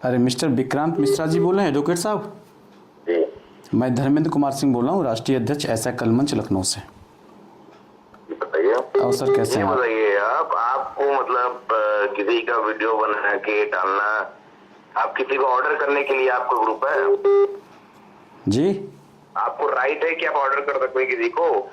अरे मिस्टर विक्रांत मिश्रा जी बोल रहे हैं एडवोकेट साहब? जी मैं धर्मेंद्र कुमार सिंह बोल रहा हूँ, राष्ट्रीय अध्यक्ष ऐसा कलमंच लखनऊ से। बताइए। और सर कैसे हैं? बताइए आपको मतलब किसी का वीडियो बना के डालना, आप किसी को ऑर्डर करने के लिए आपका ग्रुप है? जी आपको राइट है कि आप ऑर्डर कर सकते हैं किसी को?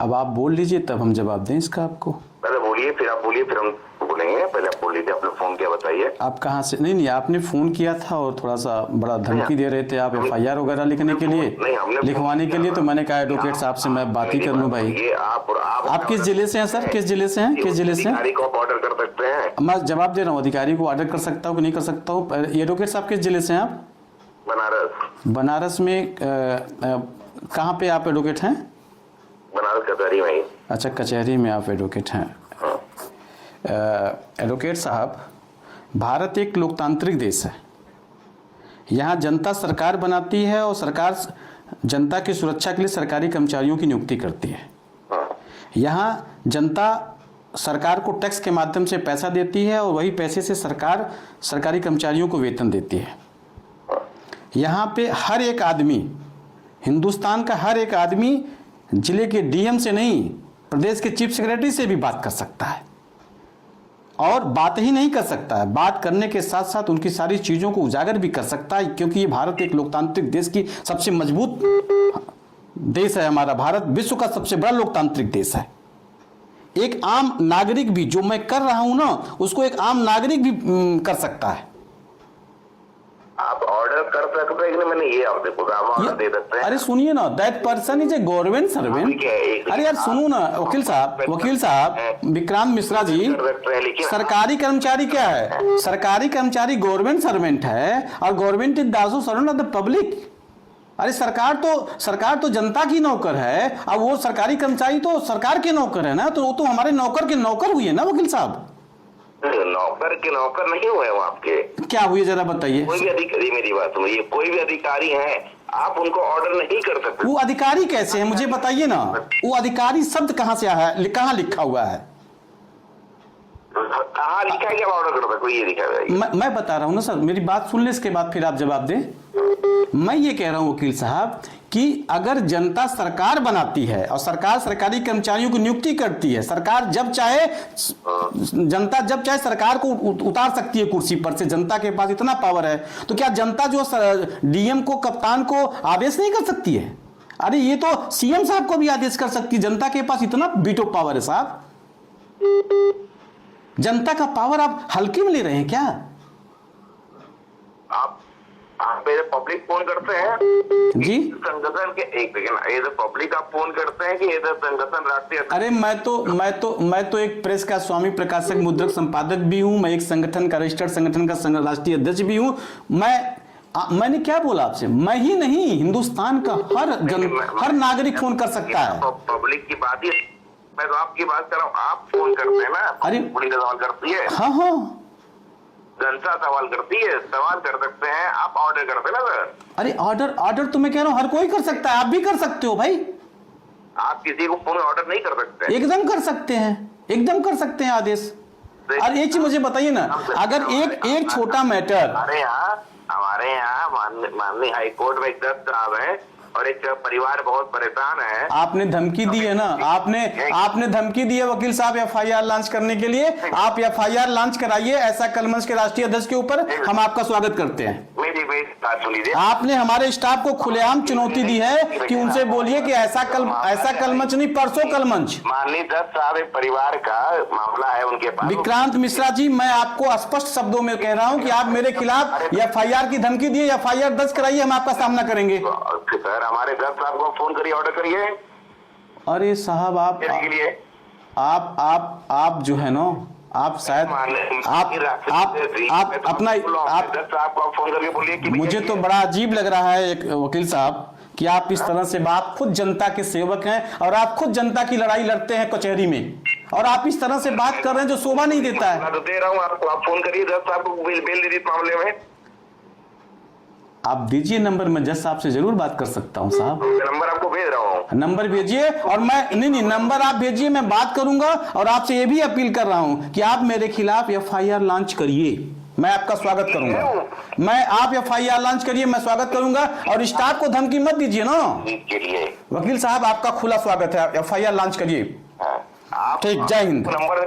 अब आप बोल लीजिए तब हम जवाब दें इसका आपको। पहले बोलिए फिर आप बोलिए फिर हम बोलेंगे। पहले आप बोल लीजिए, आपने फोन किया, बताइए। आप कहाँ से? नहीं आपने फोन किया था और थोड़ा सा बड़ा धमकी दे रहे थे आप एफआईआर वगैरह लिखने के लिए, लिखवाने के लिए। तो मैंने कहा एडवोकेट साहब से मैं बात ही कर लूँ भाई। ये आप किस जिले से हैं सर? किस जिले से हैं? किस जिले से हैं? अधिकारी को आप ऑर्डर कर सकते हैं। मैं जवाब दे रहा हूँ, अधिकारी को ऑर्डर कर सकता हूँ कि नहीं कर सकता हूँ। एडवोकेट साहब किस जिले से हैं आप? बनारस। बनारस में कहाँ पे आप एडवोकेट हैं? बनारस कचहरी में। अच्छा, कचहरी में आप एडवोकेट हैं। एडवोकेट साहब, भारत एक लोकतांत्रिक देश है। यहाँ जनता सरकार बनाती है और सरकार जनता की सुरक्षा के लिए सरकारी कर्मचारियों की नियुक्ति करती है। यहाँ जनता सरकार को टैक्स के माध्यम से पैसा देती है और वही पैसे से सरकार सरकारी कर्मचारियों को वेतन देती है। यहाँ पे हर एक आदमी, हिंदुस्तान का हर एक आदमी जिले के डीएम से नहीं, प्रदेश के चीफ सेक्रेटरी से भी बात कर सकता है। और बात ही नहीं कर सकता है, बात करने के साथ साथ उनकी सारी चीज़ों को उजागर भी कर सकता है, क्योंकि ये भारत एक लोकतांत्रिक देश की सबसे मजबूत देश है। हमारा भारत विश्व का सबसे बड़ा लोकतांत्रिक देश है। एक आम नागरिक भी, जो मैं कर रहा हूं ना, उसको एक आम नागरिक भी कर सकता है। आप ऑर्डर कर सकते हैं कि मैंने ये आपसे पूछा, आप ऑर्डर दे सकते हैं। अरे सुनिए ना, that person is a government servant. अरे यार सुनो ना वकील साहब विक्रांत मिश्रा जी, सरकारी कर्मचारी क्या है? सरकारी कर्मचारी गवर्नमेंट सर्वेंट है और government is also servant of the public. अरे सरकार तो जनता की नौकर है। अब वो सरकारी कर्मचारी तो सरकार के नौकर है ना, तो वो तो हमारे नौकर के नौकर हुए ना वकील साहब। नौकर के नौकर नहीं हुए वो आपके। क्या हुए जरा बताइए। कोई भी अधिकारी, मेरी बात सुनिए, कोई भी अधिकारी है, आप उनको ऑर्डर नहीं कर सकते। वो अधिकारी कैसे है मुझे बताइए ना। वो अधिकारी शब्द कहाँ से आया है, कहाँ लिखा हुआ है? कहाँ लिखा है कि आप ऑर्डर कर सकते? ये लिखा है। मैं बता रहा हूँ ना सर, मेरी बात सुन ले, इसके बाद फिर आप जवाब दें। मैं ये कह रहा हूँ वकील साहब कि अगर जनता सरकार बनाती है और सरकार सरकारी कर्मचारियों की नियुक्ति करती है, सरकार जब चाहे, जनता जब चाहे सरकार को उतार सकती है कुर्सी पर से। जनता के पास इतना पावर है, तो क्या जनता जो डीएम को, कप्तान को आदेश नहीं कर सकती है? अरे ये तो सीएम साहब को भी आदेश कर सकती है। जनता के पास इतना वीटो पावर है साहब। जनता का पावर आप हल्के में ले रहे हैं क्या? आप मेरे पब्लिक फोन करते हैं जी संगठन के, एक सेकंड, ये पब्लिक आप फोन करते हैं कि ये संगठन राष्ट्रीय? अरे मैं तो एक प्रेस का स्वामी प्रकाशक मुद्रक संपादक भी हूं। मैं एक संगठन का, रजिस्टर्ड संगठन का राष्ट्रीय अध्यक्ष भी हूं। मैंने क्या बोला आपसे? मैं ही नहीं, हिंदुस्तान का हर नागरिक फोन कर सकता है। पब्लिक की बात ही, मैं तो आपकी बात कर रहा हूँ। आप फोन करते हैं ना, अरे पुलिस सवाल करती है। हाँ जनता सवाल करती है, सवाल कर सकते हैं, आप ऑर्डर करते हैं ना सर। अरे ऑर्डर तो मैं कह रहा हूँ हर कोई कर सकता है, आप भी कर सकते हो भाई। आप किसी को फोन ऑर्डर नहीं कर सकते? एकदम कर सकते हैं, एकदम कर सकते हैं आदेश। और एक चीज मुझे बताइए ना, अगर एक छोटा मैटर, हमारे यहाँ माननीय हाई कोर्ट में एक जज साहब है और एक परिवार बहुत परेशान है। आपने धमकी दी है ना, आपने धमकी दी है वकील साहब एफआईआर लॉन्च करने के लिए। आप एफआईआर लॉन्च कराइए ऐसा कलमंच के राष्ट्रीय अध्यक्ष के ऊपर, हम आपका स्वागत करते हैं। मेरी बात सुनिए। आपने हमारे स्टाफ को खुलेआम चुनौती दी है कि उनसे बोलिए कि ऐसा कलमंच नहीं, परसों कलमंच। माननीय जज साहब, एक परिवार का मामला है उनके पास। विक्रांत मिश्रा जी, मैं आपको स्पष्ट शब्दों में कह रहा हूं कि आप मेरे खिलाफ एफआईआर की धमकी दिए, एफआईआर दर्ज कराइए, हम आपका सामना करेंगे। सर हमारे जज साहब को फोन करिए, ऑर्डर करिए। अरे साहब आप जो है ना, आप शायद आप अपना आप फोन करके बोलिए कि मुझे तो बड़ा अजीब लग रहा है एक वकील साहब कि आप इस तरह से, आप खुद जनता के सेवक हैं और आप खुद जनता की लड़ाई लड़ते हैं कचहरी में, और आप इस तरह से बात कर रहे हैं जो शोभा नहीं देता है। तो दे रहा हूँ आपको, आप फोन करिए जज साहब को, बेल दीजिए इस मामले में। आप दीजिए नंबर, मैं जज साहब से जरूर बात कर सकता हूं साहब। नंबर आपको भेज रहा हूं। नंबर भेजिए, और मैं नहीं नंबर आप भेजिए, मैं बात करूंगा। और आपसे ये भी अपील कर रहा हूं कि आप मेरे खिलाफ एफआईआर लॉन्च करिए। मैं आपका स्वागत करूंगा। मैं आप FIR लॉन्च करिए, मैं स्वागत करूंगा। और स्टाफ को धमकी मत दीजिए ना। वकील साहब आपका खुला स्वागत है, FIR लॉन्च करिए। ठीक, जय हिंद। नंबर